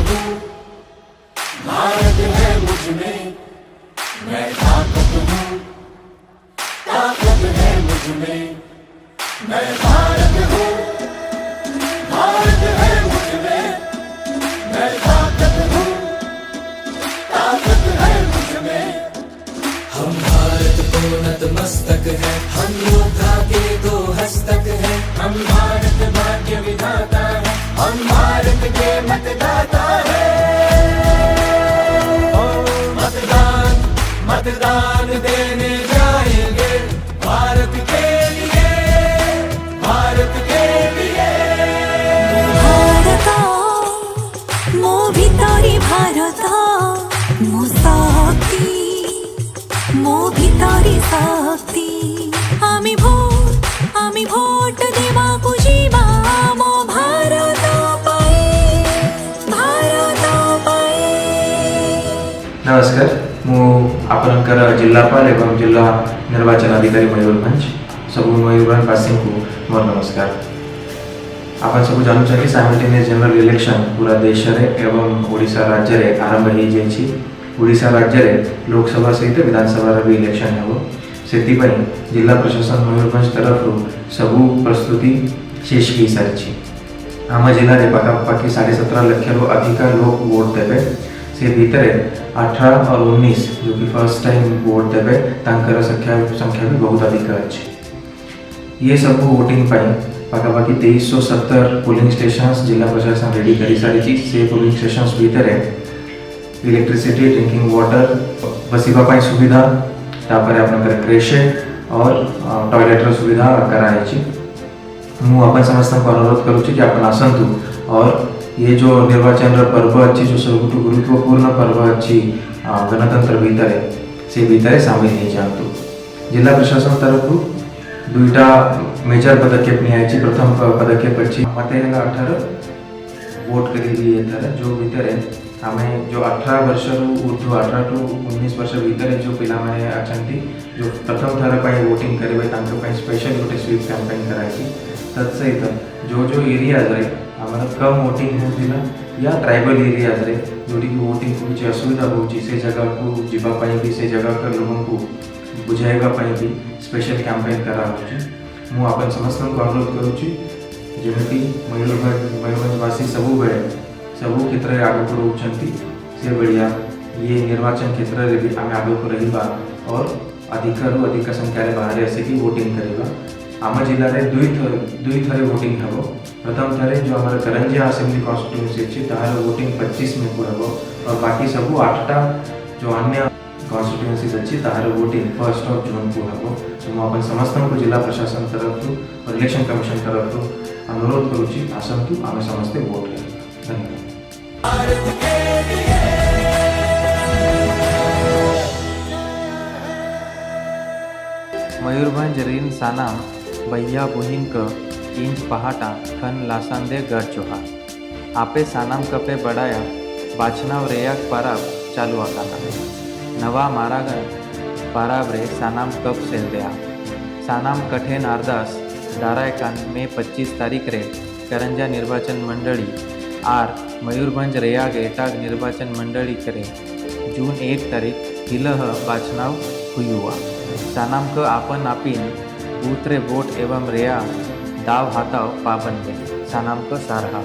हूँ, भारत है मुझ में, मैं ताकत हूँ, ताकत है मुझ में, मैं भारत हूँ, भारत है मुझ में, मैं ताकत हूँ, ताकत है मुझ में। हम भारत को नतमस्तक है, हम योद्धा के दो हस्तक है, हम भारत भाग्य विधाता है, हम भारत के मतदाता है। मतदान मतदान देने जाएंगे भारत के लिए, भारत के लिए। भारत मो भितरी भारत मो शक्ति, मो भितरी शक्ति। आमी भोट देवाकू जीवा मो भारत पाई, भारत पाई। नमस्कार, मु आपणकर जिल्लापाल एवं जिला निर्वाचन अधिकारी मयूरभंज सबू मयूरभंजवासी को मोर नमस्कार। आप सब जानूँ कि साइमल्टेनियस जनरल इलेक्शन पूरा देश रे एवं ओडिशा राज्य रे आरंभ हो जाइए। ओडिशा राज्य रे लोकसभा सहित विधानसभा भी इलेक्शन हो, से जिला प्रशासन मयूरभंज तरफ सबू प्रस्तुति शेष हो सारी। आम जिले में पाखापाखि 17.5 लाख अधिक लोग वोट देवे, से भितर 18 और 19 जो कि फर्स्ट टाइम वोट देवे तांकर संख्या भी बहुत अधिक अच्छी। ये सब वोटिंग पाखापाखि 2370 पोलिंग स्टेशन जिला प्रशासन रेडी कर सारी। से पोलिंग स्टेशन भितर इलेक्ट्रिसिटी, ड्रिंकिंग वाटर, बसवाई सुविधा, तापर आपनकर क्रेशे और टॉयलेटर सुविधा कराई। मु अपन समस्त को अनुरोध करुच्ची कि अपन आसतु और ये जो निर्वाचन पर्व अच्छी जो सब गुरुत्वपूर्ण पर्व अच्छी गणतंत्र भितर से भितर सामिल हो जातु। जिला प्रशासन तरफ दुईटा मेजर पदक्षेप नहीं। प्रथम पदक्षेप अच्छी मत 18 वोट कर जो भितर आम जो 18 वर्ष ऊर्ध्व 18 टू 19 वर्ष भितर जो पिला माने अछंती जो प्रथम थर पर वोटिंग करेंगे स्पेशल गोटे स्वीप कैंपेन कराई। तत्सहित जो जो एरियाज रे आमर कम वोटिंग होता या ट्राइबल एरियाज रे जोटी की वोटिंग को किसी असुविधा होची से जगह को जीवाई भी से जगह कर लोगों को बुझाइवाई भी स्पेशल कैंपेन कराऊँगी। मु आपन समस्त को अनुरोध करुच्ची जमी मयूरभंजवासी सबू क्षेत्र में आगे रोचंती से बढ़िया ये निर्वाचन क्षेत्र में भी आम आगे को रहिबा और अधिक रु अधिक संख्यार बाहर आसिक वोटिंग करवा। आम जिले में दुई थरे वोटिंग हम। प्रथम थरे जो आम करंजिया असेंबली कन्स्टिट्यूएंसी अच्छी तार वोटिंग 25 में को हम और बाकी सब 8टा जो अन्य कन्स्टिट्यूएंसीज अच्छी तार वोटिंग 1 जून को हम। तो मुझे समस्त को जिला प्रशासन तरफ और इलेक्शन कमिशन तरफ अनुरोध करुच्ची आसतु आम समस्ते वोट करें। धन्यवाद। मयूरभंज रीन सानाम भैया बुहिन क इंच पहाटा खन लासांदे गढ़ चोहा आपे सानाम कपे बढ़ाया बाछनाव रेयाक पाराब चालू आकाना नवा मारागन पाराब रे सानाम कप सेल दया सानाम कठेन आरदास दारायकान में 25 तारीख रे करंजा निर्वाचन मंडली आर मयूरभंज रेयाग एटाग निर्वाचन मंडली करे जून 1 तारीख हिलह बाछनाव हुआ सानाम क आपन आपीन बूथरे वोट एवं रेया दाव हाथाव पाबंद सानाम क सारहा।